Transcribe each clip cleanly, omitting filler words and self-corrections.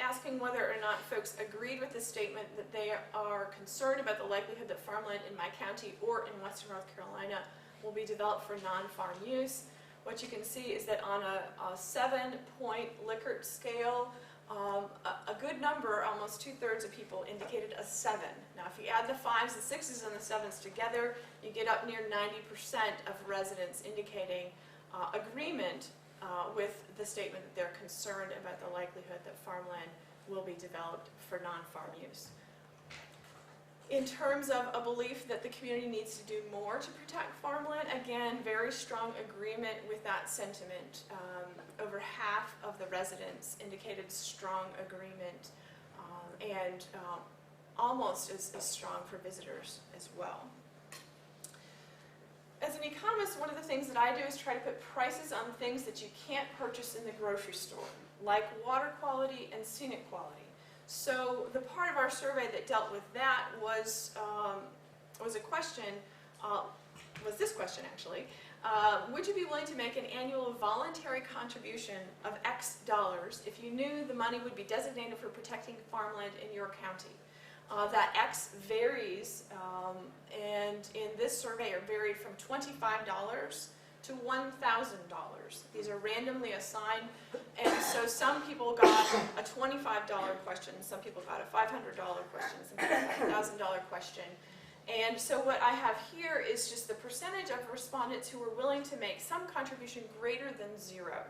asking whether or not folks agreed with the statement that they are concerned about the likelihood that farmland in my county or in Western North Carolina will be developed for non-farm use. What you can see is that on a 7-point Likert scale, a good number, almost 2/3 of people, indicated a 7. Now, if you add the 5s, the 6s, and the 7s together, you get up near 90% of residents indicating agreement with the statement that they're concerned about the likelihood that farmland will be developed for non-farm use. In terms of a belief that the community needs to do more to protect farmland, again, very strong agreement with that sentiment. Over half of the residents indicated strong agreement, and almost as strong for visitors as well. As an economist, one of the things that I do is try to put prices on things that you can't purchase in the grocery store, like water quality and scenic quality. So the part of our survey that dealt with that was a question, was this question actually. Would you be willing to make an annual voluntary contribution of X dollars if you knew the money would be designated for protecting farmland in your county? That X varies, and in this survey it varied from $25 to $1,000. These are randomly assigned, and so some people got a $25 question, some people got a $500 question, some people got a $1,000 question. And so what I have here is just the percentage of respondents who were willing to make some contribution greater than 0.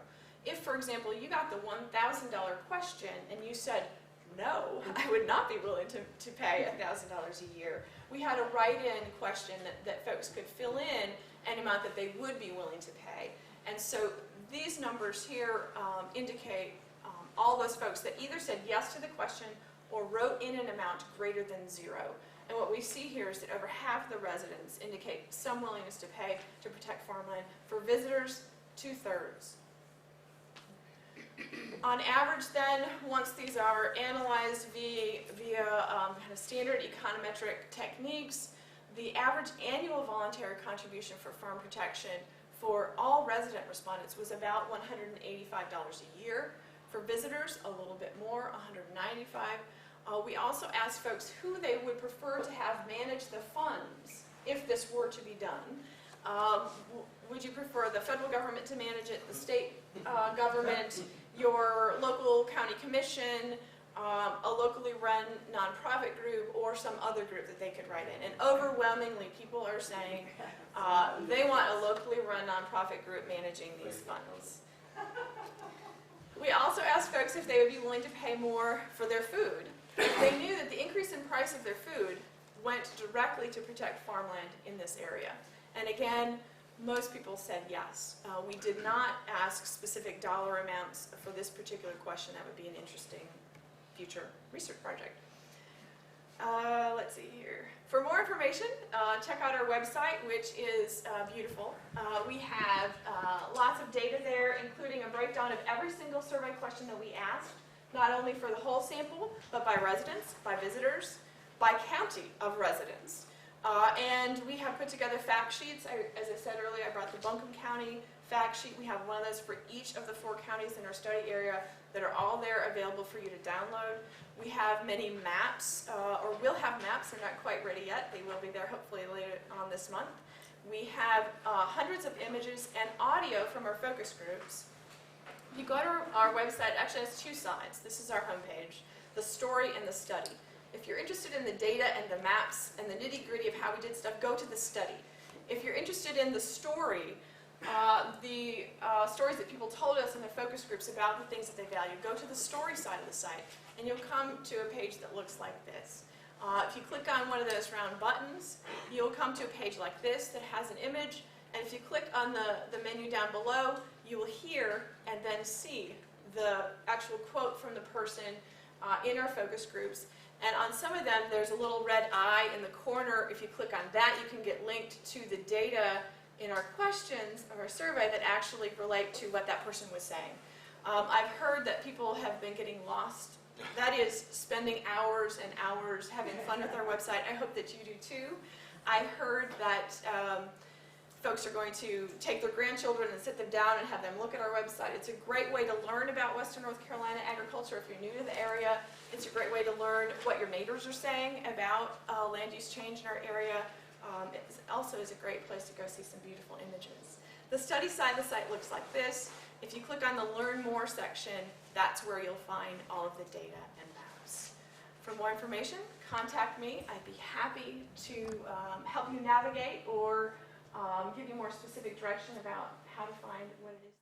If, for example, you got the $1,000 question and you said, no, I would not be willing to pay $1,000 a year, we had a write-in question that folks could fill in an amount that they would be willing to pay. And so these numbers here indicate all those folks that either said yes to the question or wrote in an amount greater than 0. And what we see here is that over half the residents indicate some willingness to pay to protect farmland. For visitors, 2/3. On average then, once these are analyzed via kind of standard econometric techniques, the average annual voluntary contribution for farm protection for all resident respondents was about $185 a year. For visitors, a little bit more, $195. We also asked folks who they would prefer to have manage the funds if this were to be done. Would you prefer the federal government to manage it, the state government, your local county commission, a locally run nonprofit group, or some other group that they could write in? And overwhelmingly, people are saying they want a locally run nonprofit group managing these funds. We also asked folks if they would be willing to pay more for their food. They knew that the increase in price of their food went directly to protect farmland in this area. And again, most people said yes. We did not ask specific dollar amounts for this particular question. That would be an interesting future research project. Let's see here. For more information, check out our website, which is beautiful. We have lots of data there, including a breakdown of every single survey question that we asked, not only for the whole sample, but by residents, by visitors, by county of residents. And we have put together fact sheets. As I said earlier, I brought the Buncombe County fact sheet. We have one of those for each of the 4 counties in our study area that are all there available for you to download. We have many maps, or will have maps. They're not quite ready yet. They will be there hopefully later on this month. We have hundreds of images and audio from our focus groups. If you go to our website, actually it has 2 sides. This is our homepage, the story and the study. If you're interested in the data and the maps and the nitty-gritty of how we did stuff, go to the study. If you're interested in the story, the stories that people told us in their focus groups about the things that they value, go to the story side of the site, and you'll come to a page that looks like this. If you click on one of those round buttons, you'll come to a page like this that has an image, and if you click on the menu down below, you will hear and then see the actual quote from the person in our focus groups. And on some of them, there's a little red eye in the corner. If you click on that, you can get linked to the data in our questions of our survey that actually relate to what that person was saying. I've heard that people have been getting lost. That is spending hours and hours having fun with our website. I hope that you do too. I heard that folks are going to take their grandchildren and sit them down and have them look at our website. It's a great way to learn about Western North Carolina agriculture if you're new to the area. It's a great way to learn what your neighbors are saying about land use change in our area. It also is a great place to go see some beautiful images. The study side of the site looks like this. If you click on the Learn More section, that's where you'll find all of the data and maps. For more information, contact me. I'd be happy to help you navigate or give you more specific direction about how to find what it is.